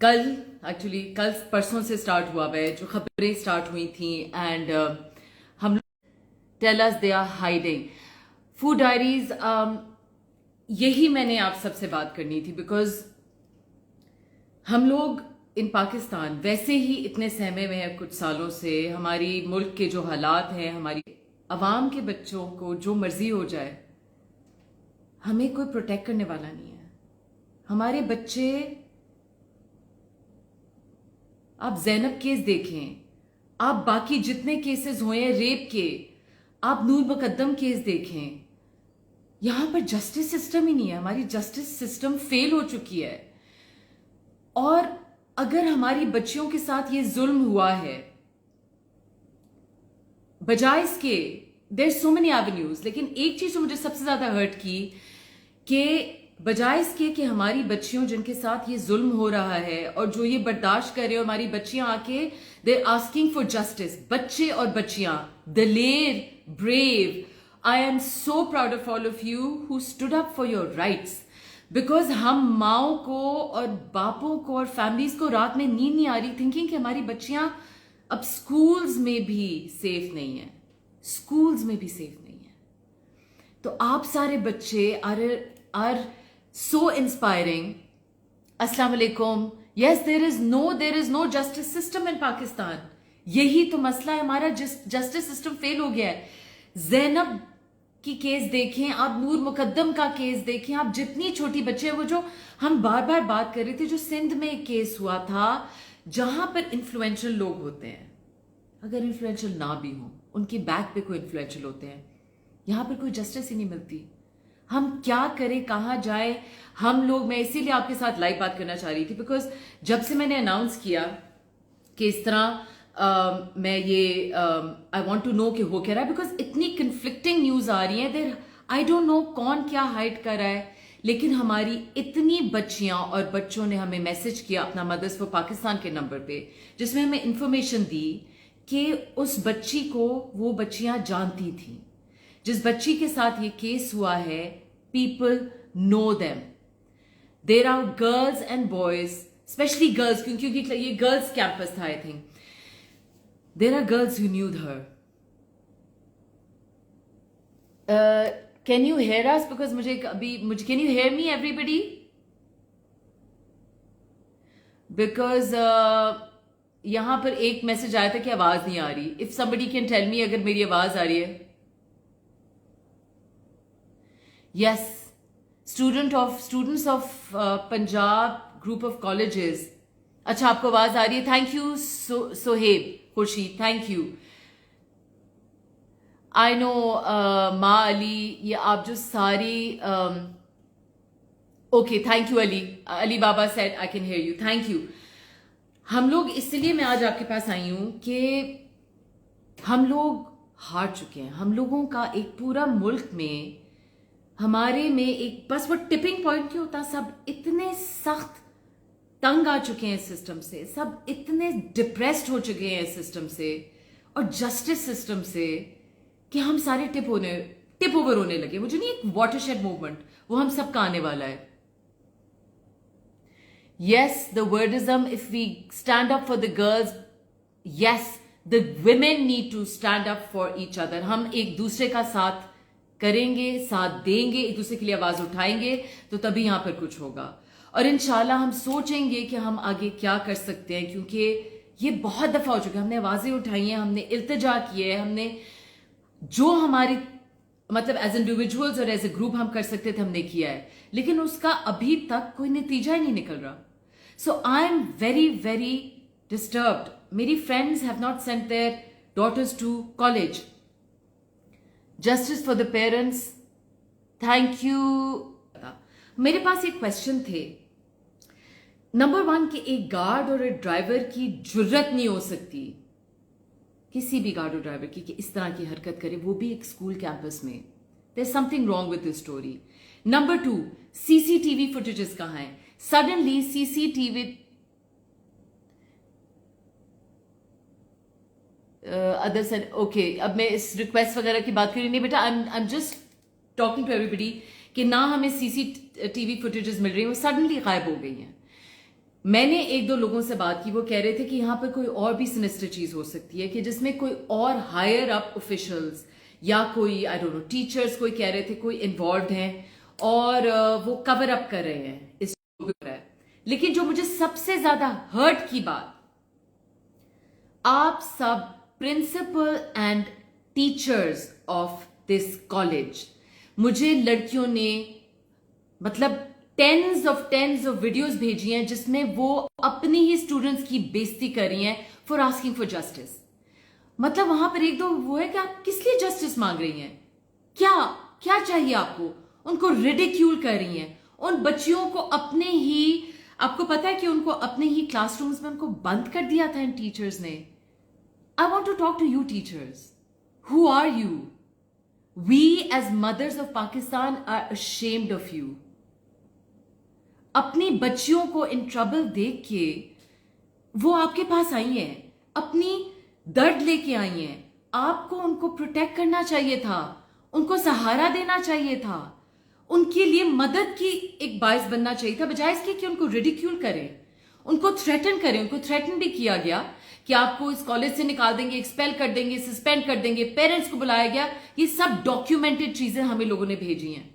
कल परसों से स्टार्ट हुआ है जो खबरें स्टार्ट हुई थी एंड हम tell us they are hiding food diaries. यही मैंने आप सबसे बात करनी थी बिकॉज हम लोग इन पाकिस्तान वैसे ही इतने सहमे हुए हैं कुछ सालों से. हमारी मुल्क के जो हालात हैं, हमारी अवाम के बच्चों को जो मर्जी हो जाए, हमें कोई प्रोटेक्ट करने वाला नहीं है. हमारे बच्चे, आप जैनब केस देखें, आप बाकी जितने केसेस हुए हैं रेप के, आप नूर मुकद्दम केस देखें, यहां पर जस्टिस सिस्टम ही नहीं है. हमारी जस्टिस सिस्टम फेल हो चुकी है. और अगर हमारी बच्चियों के साथ ये जुल्म हुआ है, बजाय इसके देयर सो मेनी एवेन्यूज, लेकिन एक चीज जो मुझे सबसे ज्यादा हर्ट की कि बजाय इसके कि हमारी बच्चियों जिनके साथ ये जुल्म हो रहा है और जो ये बर्दाश्त कर रहे हो, हमारी बच्चियां आके दे आस्किंग फॉर जस्टिस. बच्चे और बच्चियां दलेर, brave. I am so proud of all of you who stood up for your rights. Because हम माओ को और बापों को और फैमिलीज को रात में नींद नहीं आ रही थिंकिंग कि हमारी बच्चियां अब स्कूल्स में भी सेफ नहीं है. स्कूल्स में भी सेफ नहीं है. तो आप सारे बच्चे are so inspiring. Assalamu alaikum. Yes, there is no justice system in Pakistan. यही तो मसला है हमारा. जस्टिस सिस्टम फेल हो गया है. जैनब की केस देखें आप, नूर मुकद्दम का केस देखें आप, जितनी छोटी बच्चे हैं, वो जो हम बार बार बात कर रहे थे, जो सिंध में एक केस हुआ था जहां पर इन्फ्लुएंशियल लोग होते हैं, अगर इन्फ्लुएंशियल ना भी हो, उनके बैक पे कोई इन्फ्लुएंशियल होते हैं, यहां पर कोई जस्टिस ही नहीं मिलती. हम क्या करें, कहाँ जाए हम लोग. मैं इसीलिए आपके साथ लाइव बात करना चाह रही थी बिकॉज जब से मैंने अनाउंस किया कि इस तरह मैं ये आई वांट टू नो कि हो क्या रहा है, बिकॉज इतनी कन्फ्लिक्टिंग न्यूज आ रही है. देर आई डोंट नो कौन क्या हाइड कर रहा है, लेकिन हमारी इतनी बच्चियां और बच्चों ने हमें मैसेज किया अपना मदर्स फॉर पाकिस्तान के नंबर पे, जिसमें हमें इंफॉर्मेशन दी कि उस बच्ची को वो बच्चियां जानती थी. जिस बच्ची के साथ ये केस हुआ है, people know them. There are girls and boys, specially girls, क्योंकि ये गर्ल्स कैंपस था I think. There are girls who knew her. Can you hear us? Because मुझे can you hear me everybody? Because यहां पर एक message आया था कि आवाज नहीं आ रही. If somebody can tell me अगर मेरी आवाज आ रही है. Yes, students of Punjab group of colleges. अच्छा, आपको आवाज आ रही है. Thank you Sohaib Khursheed, thank you. I know माँ अली, ये आप जो सारी okay, thank you Ali Baba said I can hear you, thank you. हम लोग, इसलिए मैं आज आपके पास आई हूं कि हम लोग हार चुके हैं. हम लोगों का एक पूरा मुल्क में, हमारे में एक बस वो टिपिंग पॉइंट क्यों होता, सब इतने सख्त तंग आ चुके हैं सिस्टम से, सब इतने डिप्रेस्ड हो चुके हैं सिस्टम से और जस्टिस सिस्टम से कि हम सारे टिप ओवर होने लगे. मुझे नहीं, एक वाटरशेड मूवमेंट वो हम सबका आने वाला है. Yes, the wordism, if we stand up for the girls, yes the women need to stand up for each other. हम एक दूसरे का साथ करेंगे, साथ देंगे, एक दूसरे के लिए आवाज उठाएंगे, तो तभी यहां पर कुछ होगा. और इंशाल्लाह हम सोचेंगे कि हम आगे क्या कर सकते हैं, क्योंकि ये बहुत दफा हो चुका है. हमने आवाजें उठाई हैं, हमने इल्तिजा किए है, हमने जो हमारी मतलब एज इंडिविजुअल्स और एज ए ग्रुप हम कर सकते थे हमने किया है, लेकिन उसका अभी तक कोई नतीजा ही नहीं निकल रहा. So I am very very disturbed. मेरी friends have not sent their daughters to college. Justice for the parents, thank you. मेरे पास एक क्वेश्चन थे. नंबर 1 कि एक गार्ड और एक ड्राइवर की जुर्रत नहीं हो सकती, किसी भी गार्ड और ड्राइवर की, कि इस तरह की हरकत करे, वो भी एक स्कूल कैंपस में. There is something wrong with this story. Number 2, CCTV footages कहां है? Suddenly CCTV other said okay. अब मैं इस रिक्वेस्ट वगैरह की बात करी नहीं बेटा, I am just talking to everybody कि ना हमें सीसीटीवी फुटेजेस मिल रही हैं, वो सडनली गायब हो गई हैं. میں نے ایک دو لوگوں سے بات کی, وہ کہہ رہے تھے کہ یہاں پر کوئی اور بھی سنسٹر چیز ہو سکتی ہے, کہ جس میں کوئی اور ہائر اپ آفیشلز یا کوئی آئی ڈونٹ نو ٹیچرز, کوئی کہہ رہے تھے کوئی انوالوڈ ہیں اور وہ کور اپ کر رہے ہیں اس. لیکن جو مجھے سب سے زیادہ ہرٹ کی بات, آپ سب principal and teachers of this college, مجھے لڑکیوں نے مطلب ٹینز آف ویڈیوز بھیجی ہیں جس میں وہ اپنی ہی اسٹوڈنٹس کی بےزتی کر رہی ہیں فار آسکنگ فار جسٹس. مطلب وہاں پر ایک دو وہ ہے کہ آپ کس لیے جسٹس مانگ رہی ہیں, کیا چاہیے آپ کو, ان کو ریڈیکیول کر رہی ہیں, ان بچیوں کو اپنے ہی, آپ کو پتا ہے کہ ان کو اپنے ہی کلاس رومز میں ان کو بند کر دیا تھا ان ٹیچرز نے. I want to talk to you teachers. Who are you? We as mothers of Pakistan are ashamed of you. اپنی بچیوں کو ان ٹربل دیکھ کے وہ آپ کے پاس آئی ہیں, اپنی درد لے کے آئی ہیں. آپ کو ان کو پروٹیکٹ کرنا چاہیے تھا, ان کو سہارا دینا چاہیے تھا, ان کے لیے مدد کی ایک باعث بننا چاہیے تھا, بجائے اس کے کہ ان کو ریڈیکیول کریں, ان کو تھریٹن کریں. ان کو تھریٹن بھی کیا گیا کہ آپ کو اس کالج سے نکال دیں گے, ایکسپیل کر دیں گے, سسپینڈ کر دیں گے, پیرنٹس کو بلایا گیا. یہ سب ڈاکیومنٹڈ چیزیں ہمیں لوگوں نے بھیجی ہیں.